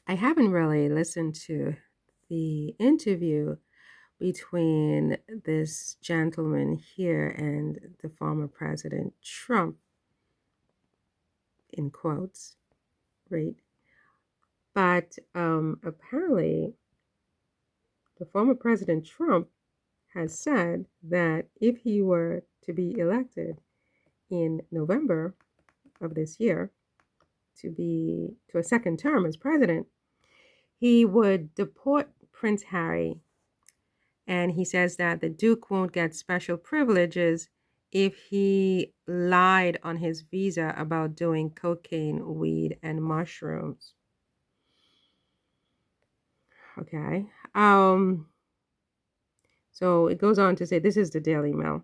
I haven't really listened to the interview between this gentleman here and the former President Trump, in quotes, right? But apparently, the former President Trump has said that if he were to be elected in November of this year to a second term as president, he would deport Prince Harry. And he says that the Duke won't get special privileges if he lied on his visa about doing cocaine, weed, and mushrooms. Okay. So it goes on to say, this is the Daily Mail,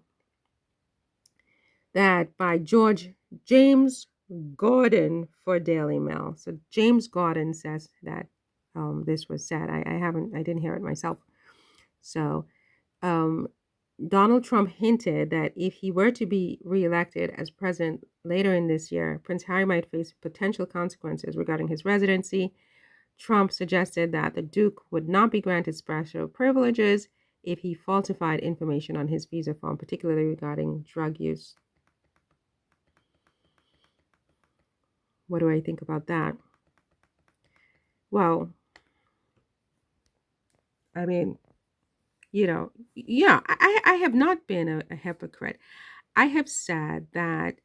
that by George James Gordon for Daily Mail. So James Gordon says that this was said. I didn't hear it myself. So um, Donald Trump hinted that if he were to be reelected as president later in this year, Prince Harry might face potential consequences regarding his residency. Trump suggested that the Duke would not be granted special privileges if he falsified information on his visa form, particularly regarding drug use. What do I think about that? Well, I mean, I have not been a hypocrite. I have said that,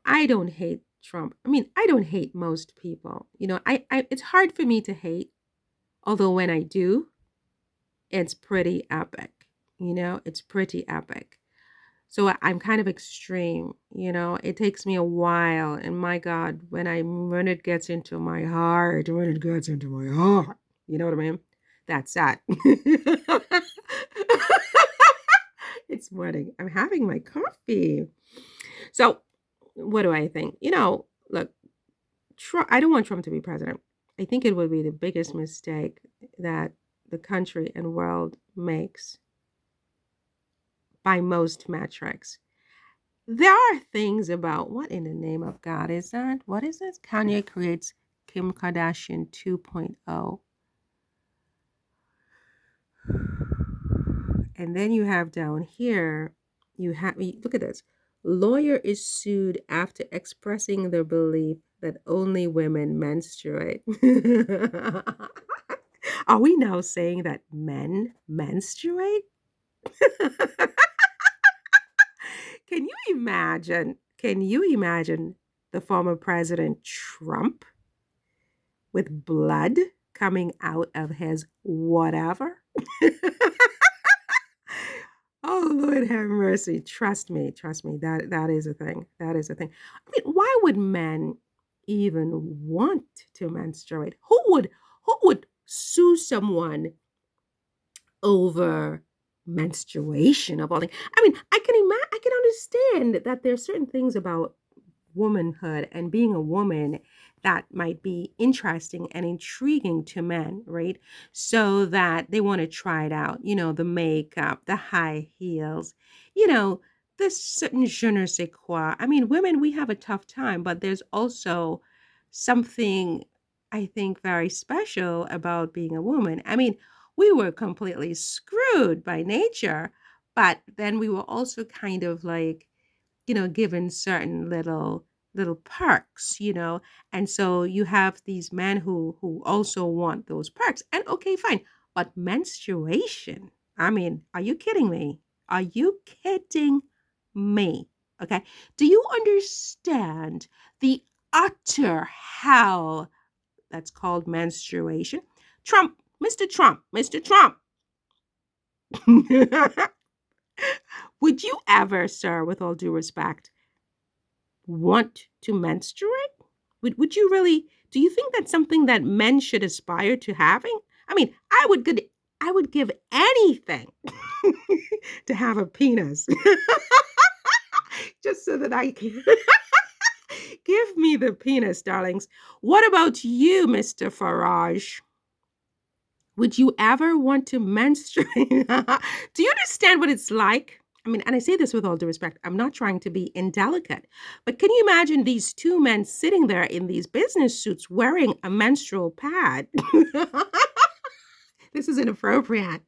I don't hate Trump. I mean, I don't hate most people. It's hard for me to hate, although when I do, it's pretty epic. It's pretty epic. So I'm kind of extreme. It takes me a while, and my God, when it gets into my heart, you know what I mean? That's that. It's morning. I'm having my coffee. So, what do I think? Look, Trump, I don't want Trump to be president. I think it would be the biggest mistake that the country and world makes by most metrics. There are things about what in the name of God is that? What is this? Kanye creates Kim Kardashian 2.0. And then you have down here, look at this. Lawyer is sued after expressing the belief that only women menstruate. Are we now saying that men menstruate? Can you imagine? Can you imagine the former President Trump with blood coming out of his whatever? Oh, Lord have mercy. Trust me. That is a thing. That is a thing. I mean, why would men even want to menstruate? Who would sue someone over menstruation of all things? I mean, I can understand that there's certain things about womanhood and being a woman that might be interesting and intriguing to men, right? So that they want to try it out, the makeup, the high heels, this certain je ne sais quoi. I mean, women, we have a tough time, but there's also something I think very special about being a woman. I mean, we were completely screwed by nature, but then we were also kind of like, given certain little perks, and so you have these men who also want those perks. And okay, fine, but menstruation, I mean, are you kidding me? Are you kidding me? Okay, do you understand the utter hell that's called menstruation? Trump, Mr. Trump. Would you ever, sir, with all due respect, want to menstruate? Would you really, do you think that's something that men should aspire to having? I mean, I would give anything to have a penis. Just so that I can give me the penis, darlings. What about you, Mr. Farage? Would you ever want to menstruate? Do you understand what it's like? I mean, and I say this with all due respect, I'm not trying to be indelicate, but can you imagine these two men sitting there in these business suits wearing a menstrual pad? This is inappropriate.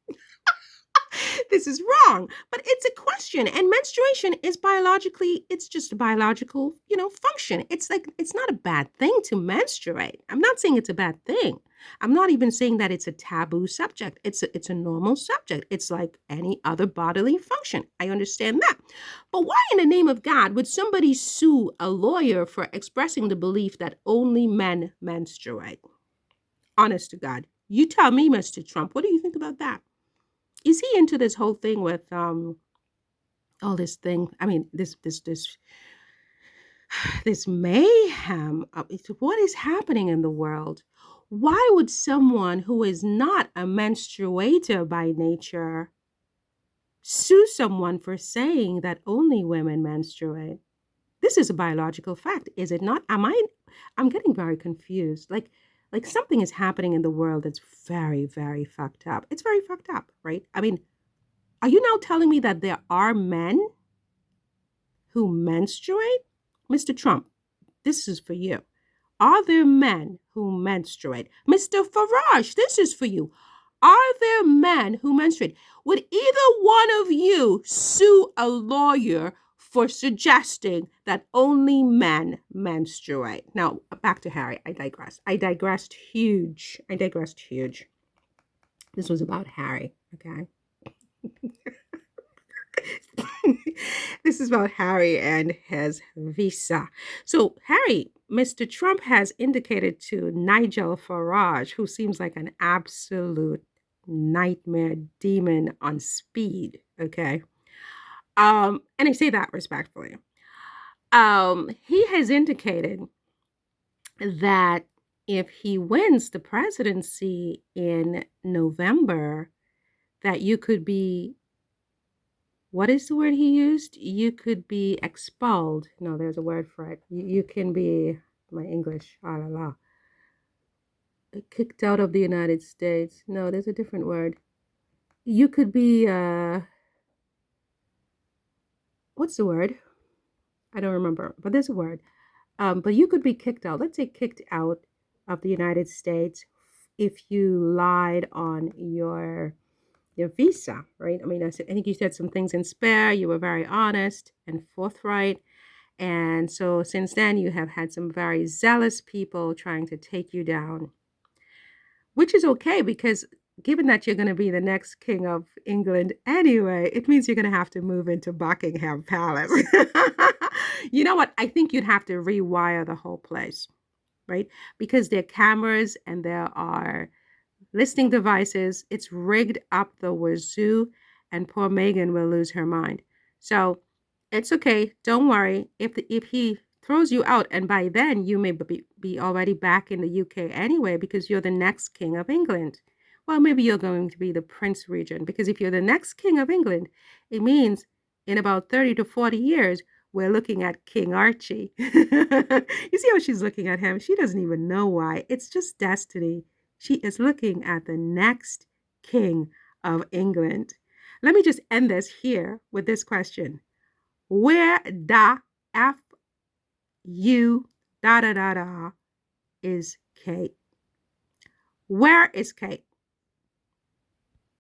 This is wrong, but it's a question. And menstruation is biologically, it's just a biological, function. It's like, it's not a bad thing to menstruate. I'm not saying it's a bad thing. I'm not even saying that it's a taboo subject. It's a normal subject. It's like any other bodily function. I understand that. But why in the name of God would somebody sue a lawyer for expressing the belief that only men menstruate? Honest to God. You tell me, Mr. Trump, what do you think about that? Is he into this whole thing with all this thing? I mean, this mayhem. What is happening in the world? Why would someone who is not a menstruator by nature sue someone for saying that only women menstruate? This is a biological fact, is it not? I'm getting very confused. Like something is happening in the world that's very, very fucked up. It's very fucked up, right? I mean, are you now telling me that there are men who menstruate? Mr. Trump, this is for you. Are there men who menstruate? Mr. Farage, this is for you. Are there men who menstruate? Would either one of you sue a lawyer for suggesting that only men menstruate? Now, back to Harry. I digress. I digressed huge. This was about Harry, okay? This is about Harry and his visa. So, Harry, Mr. Trump has indicated to Nigel Farage, who seems like an absolute nightmare demon on speed, okay? And I say that respectfully. He has indicated that if he wins the presidency in November, that you could be, what is the word he used? You could be expelled. No, there's a word for it. You can be, my English, ah la la, kicked out of the United States. No, there's a different word. You could be, what's the word? I don't remember, but there's a word. But you could be kicked out. Let's say kicked out of the United States if you lied on your visa, right? I mean, I think you said some things in spare. You were very honest and forthright. And so since then, you have had some very zealous people trying to take you down, which is okay because given that you're going to be the next king of England anyway, it means you're going to have to move into Buckingham Palace. You know what? I think you'd have to rewire the whole place, right? Because there are cameras and there are listening devices. It's rigged up the wazoo, and poor Megan will lose her mind. So it's okay. Don't worry. If he throws you out, and by then you may be already back in the UK anyway, because you're the next king of England. Well, maybe you're going to be the Prince Regent, because if you're the next king of England, it means in about 30 to 40 years, we're looking at King Archie. You see how she's looking at him? She doesn't even know why. It's just destiny. She is looking at the next king of England. Let me just end this here with this question. Where the F U da da da da is Kate? Where is Kate?